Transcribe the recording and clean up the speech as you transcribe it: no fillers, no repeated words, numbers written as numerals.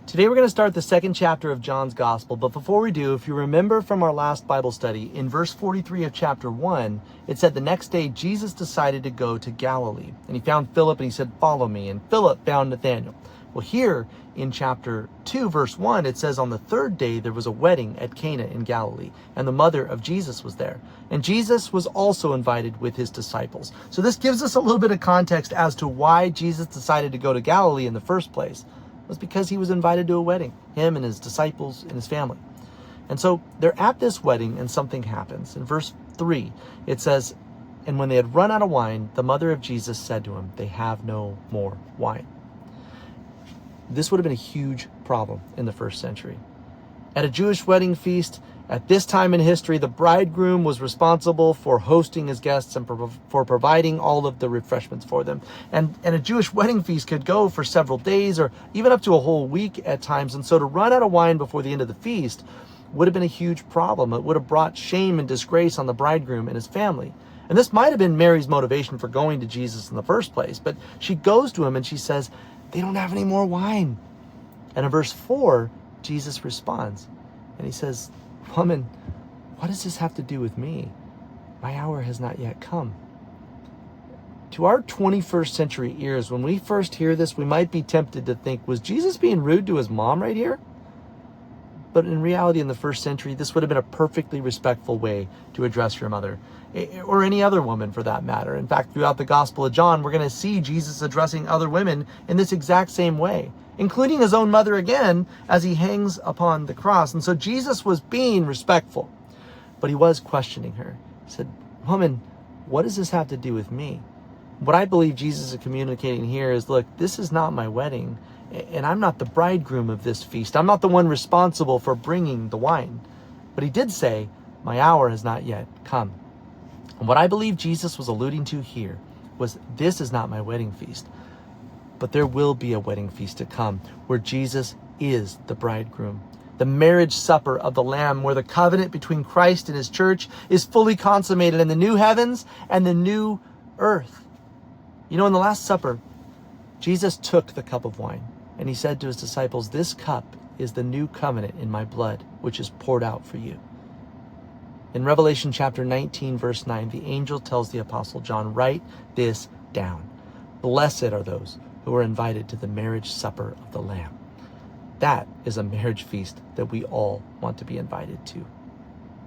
Today we're going to start the second chapter of John's Gospel, but before we do, if you remember from our last Bible study, in verse 43 of chapter 1, it said the next day Jesus decided to go to Galilee, and he found Philip and he said, "Follow me," and Philip found Nathanael. Well, here in chapter 2, verse 1, it says on the third day there was a wedding at Cana in Galilee, and the mother of Jesus was there. And Jesus was also invited with his disciples. So this gives us a little bit of context as to why Jesus decided to go to Galilee in the first place. Was because he was invited to a wedding, him and his disciples and his family. And so they're at this wedding and something happens. In verse 3, it says, "And when they had run out of wine, the mother of Jesus said to him, 'They have no more wine.'" This would have been a huge problem in the first century. At a Jewish wedding feast, at this time in history, the bridegroom was responsible for hosting his guests and for providing all of the refreshments for them. And a Jewish wedding feast could go for several days or even up to a whole week at times. And so to run out of wine before the end of the feast would have been a huge problem. It would have brought shame and disgrace on the bridegroom and his family. And this might have been Mary's motivation for going to Jesus in the first place. But she goes to him and she says, "They don't have any more wine." And in verse 4, Jesus responds and he says, "Woman, what does this have to do with me? My hour has not yet come." To our 21st century ears, when we first hear this, we might be tempted to think, was Jesus being rude to his mom right here? But in reality, in the first century, this would have been a perfectly respectful way to address your mother, or any other woman for that matter. In fact, throughout the Gospel of John, we're going to see Jesus addressing other women in this exact same way, including his own mother again as he hangs upon the cross. And so Jesus was being respectful, but he was questioning her. He said, "Woman, what does this have to do with me?" What I believe Jesus is communicating here is, look, this is not my wedding, and I'm not the bridegroom of this feast. I'm not the one responsible for bringing the wine. But he did say, "My hour has not yet come." And what I believe Jesus was alluding to here was, this is not my wedding feast. But there will be a wedding feast to come where Jesus is the bridegroom. The marriage supper of the Lamb, where the covenant between Christ and his church is fully consummated in the new heavens and the new earth. You know, in the Last Supper, Jesus took the cup of wine and he said to his disciples, "This cup is the new covenant in my blood, which is poured out for you." In Revelation chapter 19, verse 9, the angel tells the Apostle John, "Write this down. Blessed are those who are invited to the marriage supper of the Lamb." That is a marriage feast that we all want to be invited to.